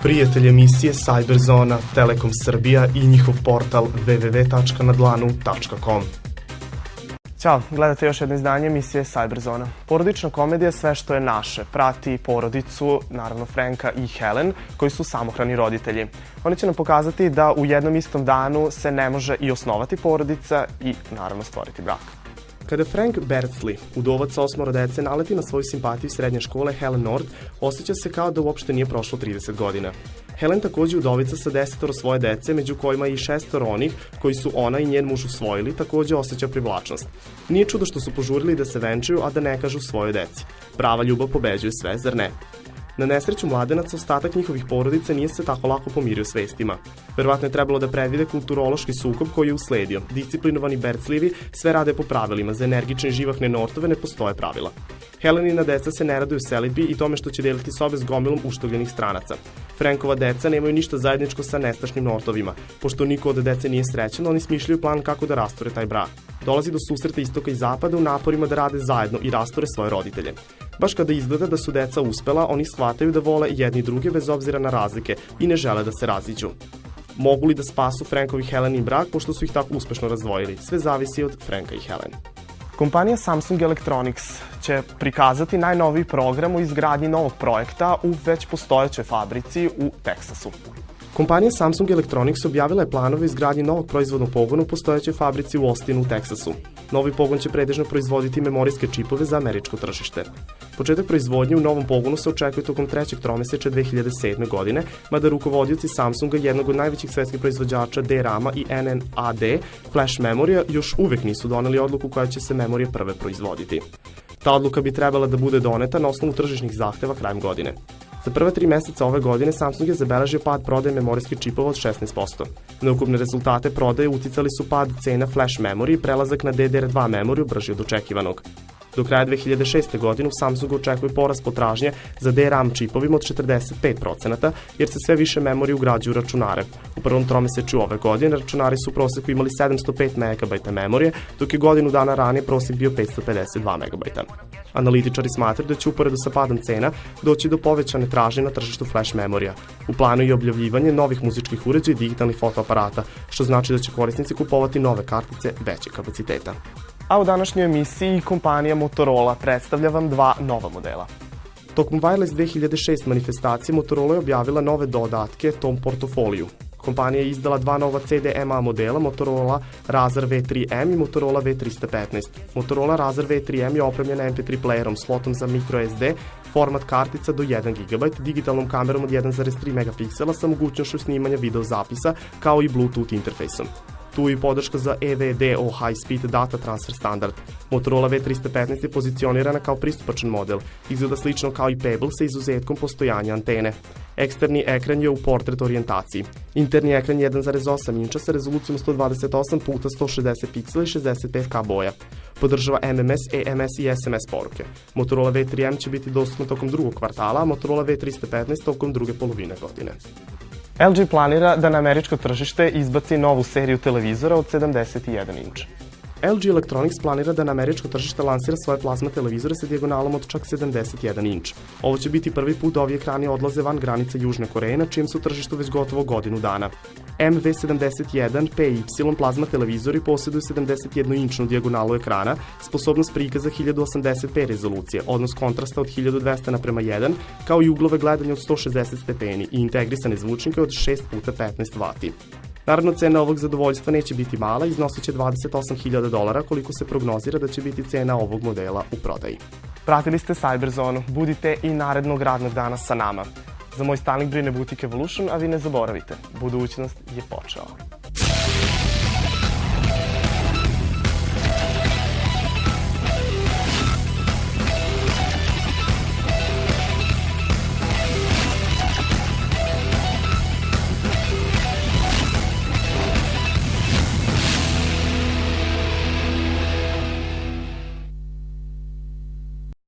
Prijatelj emisije Cyberzona, Telekom Srbija i njihov portal www.nadlanu.com. Ćao, gledate još jedno izdanje emisije Cyberzona. Porodična komedija je sve što je naše. Prati porodicu, naravno Franka i Helen, koji su samohrani roditelji. Oni će nam pokazati da u jednom istom danu se ne može i osnovati porodica i naravno stvoriti brak. Kada Frank Beardsley, udovac sa 8 dece, naleti na svoju simpatiju srednje škole Helen North, osjeća se kao da uopšte nije prošlo 30 godina. Helen takođe udovica sa 10 svoje dece, među kojima i 6 onih koji su ona i njen muž usvojili, takođe osjeća privlačnost. Nije čudo što su požurili da se venčaju, a da ne kažu svojoj deci. Prava ljubav pobeđuje sve, zar ne? Na nesreću mladenaca, ostatak njihovih porodica nije se tako lako pomirio s vestima. Verovatno je trebalo da predvide kulturološki sukob koji je usledio. Disciplinovani Beardsleyevi sve rade po pravilima, za energične i živahne Northove ne postoje pravila. Helenina deca se ne raduju selidbi i tome što će deliti sobe s gomilom uštogljenih stranaca. Frankova deca nemaju ništa zajedničko sa nestašnim Northovima. Pošto niko od dece nije srećan, oni smišljaju plan kako da rasture taj brak. Dolazi do susreta istoka i zapada u naporima da rade zajedno i rasture svoje roditelje. Baš kada izgleda da su deca uspela, oni shvataju da vole jedni druge bez obzira na razlike i ne žele da se raziđu. Mogu li da spasu Frankovi Helenin brak, pošto su ih tako uspešno razdvojili? Sve zavisi od Franka i Helen. Kompanija Samsung Electronics će prikazati najnoviji program u izgradnji novog projekta u već postojećoj fabrici u Teksasu. Kompanija Samsung Electronics objavila je planove izgradnje novog proizvodnog pogona u postojećoj fabrici u Austinu u Teksasu. Novi pogon će pretežno proizvoditi memorijske čipove za američko tržište. Početak proizvodnje u novom pogonu se očekuje tokom trećeg tromesečja 2007. godine, mada rukovodioci Samsunga, jednog od najvećih svetskih proizvođača DRAM-a i NAND flash memorija, još uvek nisu doneli odluku koja će se memorije prve proizvoditi. Ta odluka bi trebala da bude doneta na osnovu tržišnih zahteva krajem godine. Za prva 3 meseca ove godine Samsung je zabeležio pad prodaje memorijskih čipova od 16%. Na ukupne rezultate prodaje uticali su pad cena flash memorije i prelazak na DDR2 memoriju brži od očekivanog. Do kraja 2006. godine u Samsungu očekuje porast potražnje za DRAM čipovima od 45%, jer se sve više memorije ugrađuju u računare. U prvom tromesečju ove godine računari su u proseku imali 705 MB memorije, dok je godinu dana ranije prosek bio 552 MB. Analitičari smatraju da će uporedo sa padom cena doći do povećane tražnje na tržištu flash memorija. U planu je objavljivanje novih muzičkih uređaja i digitalnih fotoaparata, što znači da će korisnici kupovati nove kartice većeg kapaciteta. A u današnjoj emisiji kompanija Motorola predstavlja vam 2 nova modela. Tokom Wireless 2006 manifestacije Motorola je objavila nove dodatke tom portofoliju. Kompanija je izdala 2 nova CDMA modela, Motorola Razr V3M i Motorola V315. Motorola Razr V3M je opremljena MP3 playerom, slotom za microSD, format kartica do 1 GB, digitalnom kamerom od 1,3 megapiksela sa mogućnošću snimanja videozapisa, kao i Bluetooth interfejsom. Tu je i podrška za EVDO High Speed Data Transfer Standard. Motorola V315 je pozicionirana kao pristupačan model, izgleda slično kao i Pebble sa izuzetkom postojanja antene. Eksterni ekran je u portret orijentaciji. Interni ekran je 1,8 inča sa rezolucijom 128x160 piksela i 65K boja. Podržava MMS, EMS i SMS poruke. Motorola V3M će biti dostupna tokom drugog kvartala, a Motorola V315 tokom druge polovine godine. LG planira da na američko tržište izbaci novu seriju televizora od 71 inč. LG Electronics planira da na američko tržište lansira svoje plazma televizore sa dijagonalom od čak 71 inč. Ovo će biti prvi put da ovi ekrani odlaze van granice Južne Koreje, na čijem su tržištu već gotovo godinu dana. MV71PY plazma televizori posjeduju 71-inčnu dijagonalu ekrana, sposobnost prikaza 1080p rezolucije, odnos kontrasta od 1200:1, kao i uglove gledanja od 160 stepeni i integrisane zvučnike od 6x15 W. Naravno, cena ovog zadovoljstva neće biti mala, iznosit će $28.000, koliko se prognozira da će biti cena ovog modela u prodaji. Pratili ste Cyberzonu, budite i narednog radnog dana sa nama. Za moj stalnik brine Butik Evolution, a vi ne zaboravite, budućnost je počela.